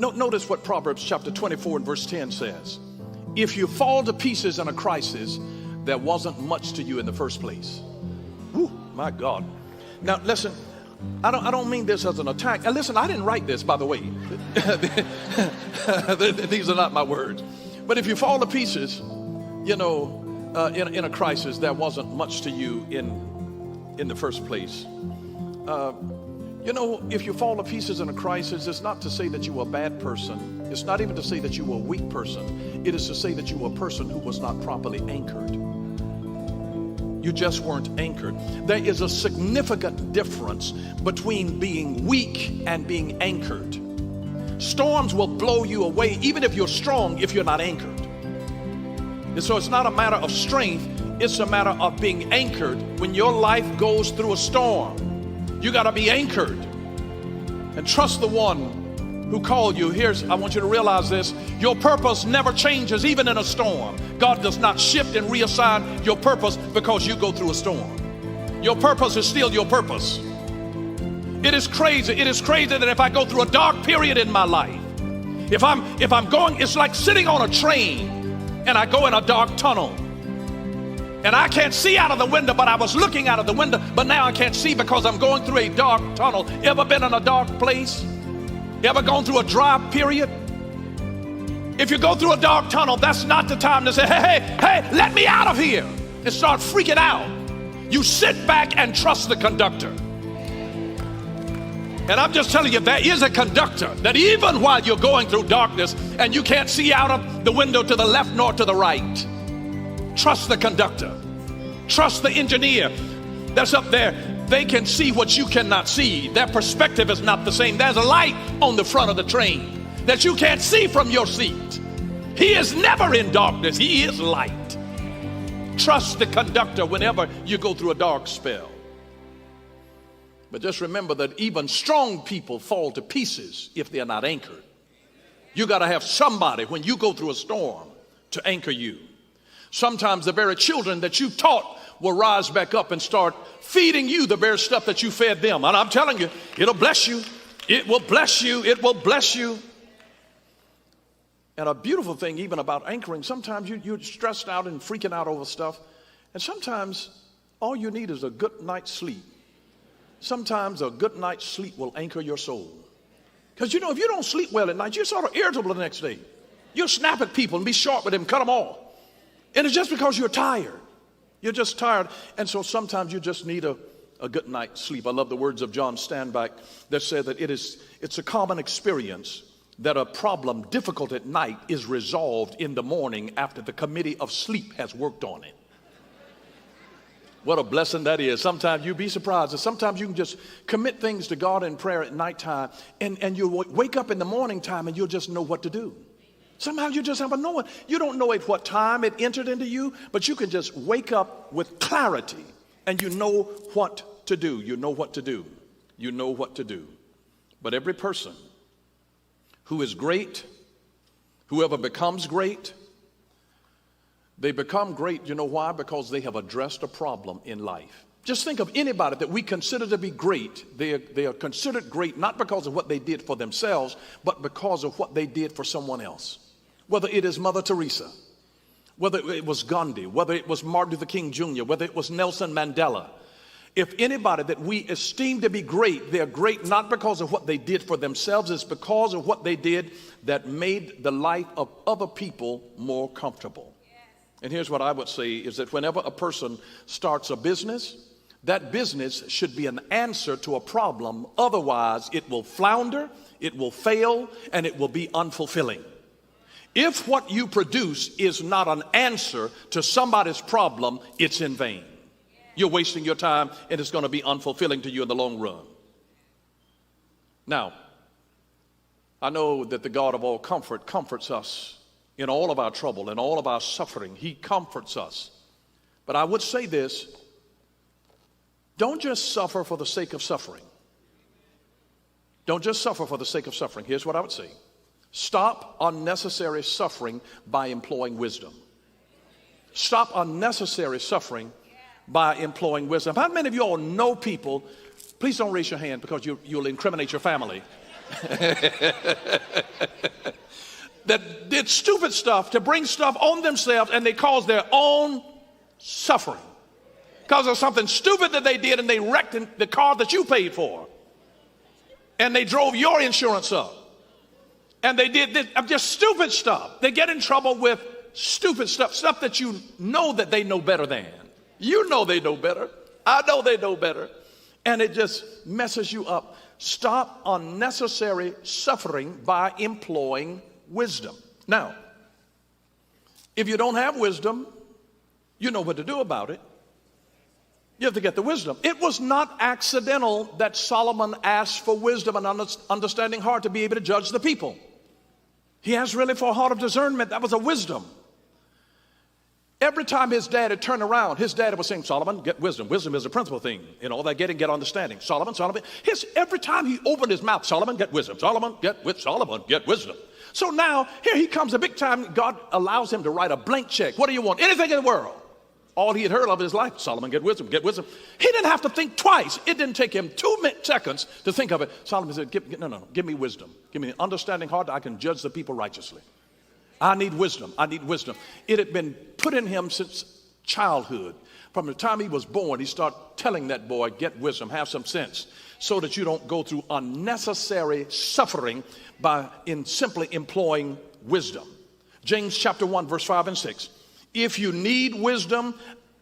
Notice what Proverbs chapter 24 and verse 10 says. If you fall to pieces in a crisis, there wasn't much to you in the first place. Whew, my God. Now listen, I don't mean this as an attack. And listen, I didn't write this, by the way. These are not my words. But if you fall to pieces, you know, in a crisis, there wasn't much to you in the first place. You know, if you fall to pieces in a crisis, it's not to say that you were a bad person. It's not even to say that you were a weak person. It is to say that you were a person who was not properly anchored. You just weren't anchored. There is a significant difference between being weak and being anchored. Storms will blow you away, even if you're strong, if you're not anchored. And so it's not a matter of strength. It's a matter of being anchored. When your life goes through a storm, you got to be anchored and trust the one who called you. I want you to realize this. Your purpose never changes, even in a storm. God does not shift and reassign your purpose because you go through a storm. Your purpose is still your purpose. It is crazy. It is crazy that if I go through a dark period in my life, if I'm going, it's like sitting on a train and I go in a dark tunnel. And I can't see out of the window, but I was looking out of the window, but now I can't see because I'm going through a dark tunnel. Ever been in a dark place? Ever gone through a dry period? If you go through a dark tunnel, that's not the time to say, hey, let me out of here and start freaking out. You sit back and trust the conductor. And I'm just telling you, there is a conductor that even while you're going through darkness and you can't see out of the window to the left nor to the right, trust the conductor. Trust the engineer that's up there. They can see what you cannot see. Their perspective is not the same. There's a light on the front of the train that you can't see from your seat. He is never in darkness. He is light. Trust the conductor whenever you go through a dark spell. But just remember that even strong people fall to pieces if they're not anchored. You got to have somebody when you go through a storm to anchor you. Sometimes the very children that you taught will rise back up and start feeding you the very stuff that you fed them. And I'm telling you, it'll bless you. It will bless you. It will bless you. And a beautiful thing even about anchoring, sometimes you're stressed out and freaking out over stuff. And sometimes all you need is a good night's sleep. Sometimes a good night's sleep will anchor your soul. Because you know, if you don't sleep well at night, you're sort of irritable the next day. You'll snap at people and be sharp with them, cut them off. And it's just because you're tired. You're just tired. And so sometimes you just need a good night's sleep. I love the words of John Steinbeck that said that it's a common experience that a problem difficult at night is resolved in the morning after the committee of sleep has worked on it. What a blessing that is. Sometimes you'd be surprised that sometimes you can just commit things to God in prayer at nighttime and you'll wake up in the morning time and you'll just know what to do. Somehow you just have a knowing. You don't know at what time it entered into you, but you can just wake up with clarity and you know what to do. You know what to do. You know what to do. But every person who is great, whoever becomes great, they become great, you know why? Because they have addressed a problem in life. Just think of anybody that we consider to be great. They are considered great not because of what they did for themselves, but because of what they did for someone else. Whether it is Mother Teresa, whether it was Gandhi, whether it was Martin Luther King Jr., whether it was Nelson Mandela. If anybody that we esteem to be great, they're great not because of what they did for themselves, it's because of what they did that made the life of other people more comfortable. And here's what I would say is that whenever a person starts a business, that business should be an answer to a problem. Otherwise, it will flounder, it will fail, and it will be unfulfilling. If what you produce is not an answer to somebody's problem, it's in vain. You're wasting your time, and it's going to be unfulfilling to you in the long run. Now, I know that the God of all comfort comforts us in all of our trouble and all of our suffering. He comforts us. But I would say this, don't just suffer for the sake of suffering. Don't just suffer for the sake of suffering. Here's what I would say. Stop unnecessary suffering by employing wisdom. Stop unnecessary suffering by employing wisdom. How many of you all know people, please don't raise your hand because you'll incriminate your family. that did stupid stuff to bring stuff on themselves, and they caused their own suffering because of something stupid that they did, and they wrecked the car that you paid for, and they drove your insurance up, and they did this, just stupid stuff. They get in trouble with stupid stuff that you know that they know better than. You know they know better. I know they know better. And it just messes you up. Stop unnecessary suffering by employing wisdom. Now, if you don't have wisdom, you know what to do about it. You have to get the wisdom. It was not accidental that Solomon asked for wisdom and understanding heart to be able to judge the people. He asked really for a heart of discernment. That was a wisdom. Every time his dad had turned around, his dad was saying, Solomon, get wisdom. Wisdom is the principal thing. In all that getting, get understanding. Solomon. Every time he opened his mouth, Solomon, get wisdom. Solomon, get wisdom. So now, here he comes, a big time. God allows him to write a blank check. What do you want? Anything in the world. All he had heard of in his life, Solomon, get wisdom, get wisdom. He didn't have to think twice. It didn't take him 2 seconds to think of it. Solomon said, give me wisdom. Give me an understanding heart that I can judge the people righteously. I need wisdom. I need wisdom. It had been put in him since childhood. From the time he was born, he started telling that boy, get wisdom, have some sense, so that you don't go through unnecessary suffering by simply employing wisdom. James chapter 1, verse 5 and 6. If you need wisdom,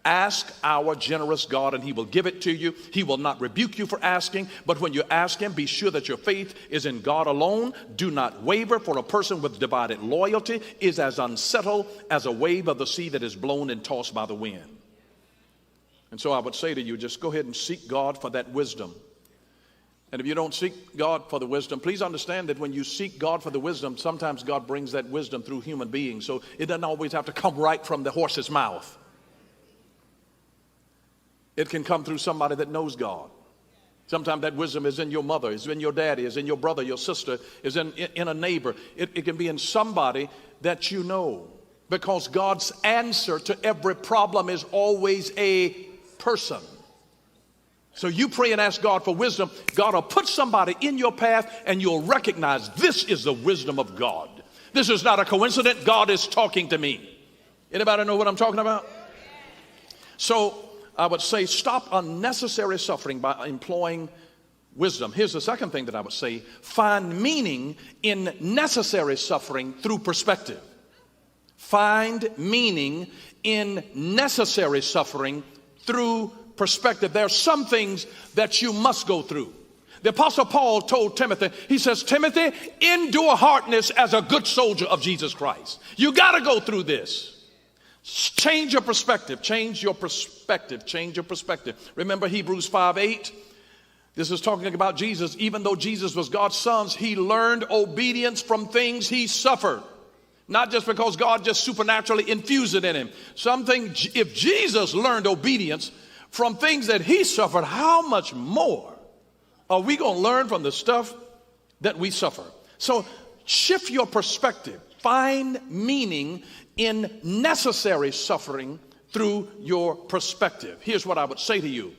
ask our generous God and he will give it to you. He will not rebuke you for asking, but when you ask him, be sure that your faith is in God alone. Do not waver, for a person with divided loyalty is as unsettled as a wave of the sea that is blown and tossed by the wind. And so I would say to you, just go ahead and seek God for that wisdom. And if you don't seek God for the wisdom, please understand that when you seek God for the wisdom, sometimes God brings that wisdom through human beings. So it doesn't always have to come right from the horse's mouth. It can come through somebody that knows God. Sometimes that wisdom is in your mother, is in your daddy, is in your brother, your sister, is in a neighbor. It can be in somebody that you know, because God's answer to every problem is always a person. So you pray and ask God for wisdom. God will put somebody in your path and you'll recognize this is the wisdom of God. This is not a coincidence. God is talking to me. Anybody know what I'm talking about? So I would say stop unnecessary suffering by employing wisdom. Here's the second thing that I would say. Find meaning in necessary suffering through perspective. Find meaning in necessary suffering through perspective. There are some things that you must go through. The Apostle Paul told Timothy, he says, Timothy, endure hardness as a good soldier of Jesus Christ. You got to go through this. Change your perspective. Change your perspective. Change your perspective. Remember Hebrews 5:8? This is talking about Jesus. Even though Jesus was God's son, he learned obedience from things he suffered. Not just because God just supernaturally infused it in him. If Jesus learned obedience from things that he suffered, how much more are we going to learn from the stuff that we suffer? So shift your perspective. Find meaning in necessary suffering through your perspective. Here's what I would say to you.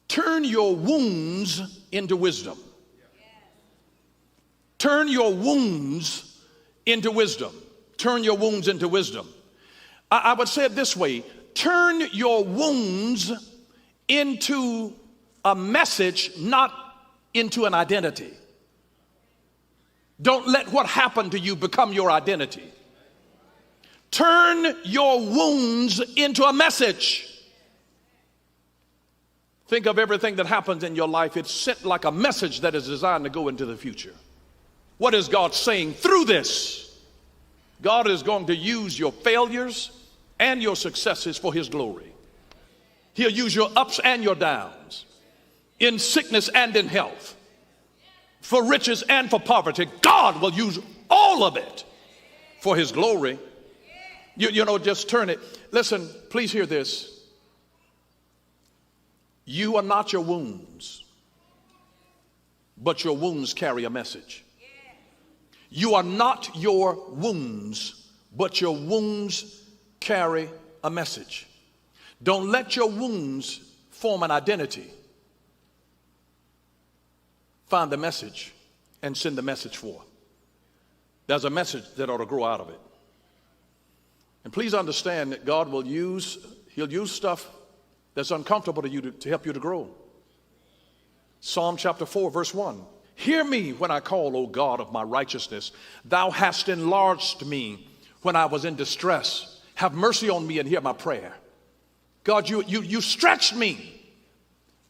Turn your wounds into wisdom. Turn your wounds into wisdom. Turn your wounds into wisdom. I would say it this way. Turn your wounds into a message, not into an identity. Don't let what happened to you become your identity. Turn your wounds into a message. Think of everything that happens in your life. It's sent like a message that is designed to go into the future. What is God saying through this? God is going to use your failures and your successes for his glory. He'll use your ups and your downs, in sickness and in health, for riches and for poverty. God will use all of it for his glory. Just turn it. Listen, please hear this. You are not your wounds, but your wounds carry a message. You are not your wounds, but your wounds carry a message. Don't let your wounds form an identity. find the message and send the message forth. There's a message that ought to grow out of it. And please understand that God will he'll use stuff that's uncomfortable to you to help you to grow. Psalm chapter 4, verse 1. Hear me when I call, O God of my righteousness. Thou hast enlarged me when I was in distress. Have mercy on me and hear my prayer. God, you stretched me.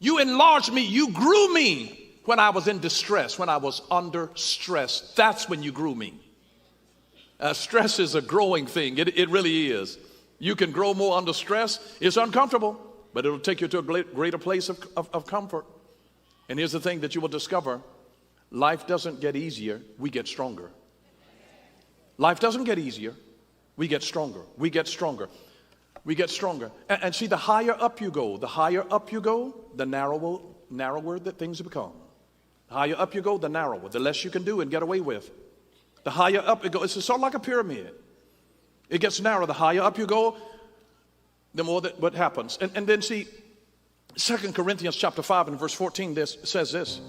You enlarged me. You grew me when I was in distress, when I was under stress. That's when you grew me. Stress is a growing thing. It really is. You can grow more under stress. It's uncomfortable, but it'll take you to a greater place of comfort. And here's the thing that you will discover. Life doesn't get easier. We get stronger. Life doesn't get easier. We get stronger. We get stronger. We get stronger. And see, the higher up you go, the narrower that things become. The higher up you go, the narrower, the less you can do and get away with. The higher up it goes, it's sort of like a pyramid. It gets narrower. The higher up you go, the more that what happens. And then see, 2 Corinthians chapter 5 and verse 14 says this.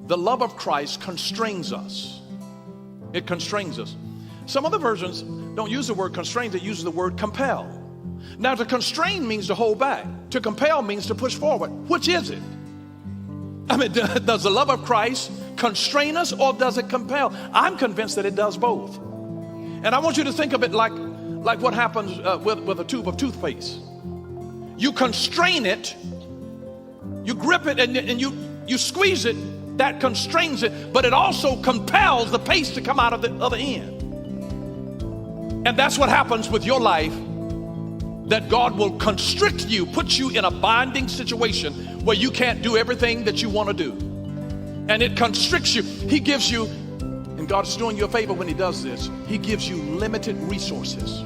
The love of Christ constrains us. It constrains us. Some other versions don't use the word constrain, they use the word compel. Now, to constrain means to hold back. To compel means to push forward. Which is it? I mean, does the love of Christ constrain us or does it compel? I'm convinced that it does both. And I want you to think of it like what happens with a tube of toothpaste. You constrain it, you grip it, and you squeeze it. That constrains it, but it also compels the paste to come out of the other end. And that's what happens with your life, that God will constrict you, put you in a binding situation where you can't do everything that you want to do. And it constricts you. He gives you, and God is doing you a favor when he does this, he gives you limited resources.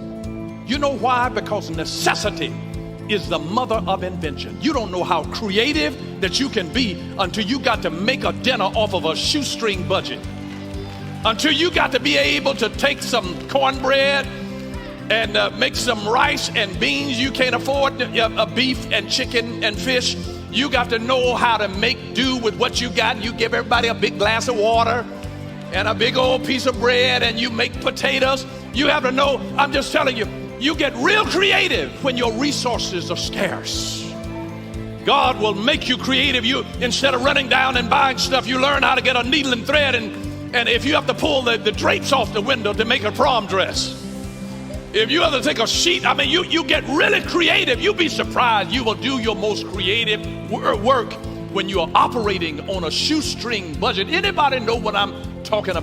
You know why? Because necessity is the mother of invention. You don't know how creative that you can be until you got to make a dinner off of a shoestring budget. Until you got to be able to take some cornbread and make some rice and beans. You can't afford a beef and chicken and fish. You got to know how to make do with what you got. You give everybody a big glass of water and a big old piece of bread, and you make potatoes. You have to know, I'm just telling you, you get real creative when your resources are scarce. God will make you creative. You, instead of running down and buying stuff, you learn how to get a needle and thread, and if you have to pull the drapes off the window to make a prom dress, if you have to take a sheet, I mean, you get really creative. You'll be surprised. You will do your most creative work when you are operating on a shoestring budget. Anybody know what I'm talking about?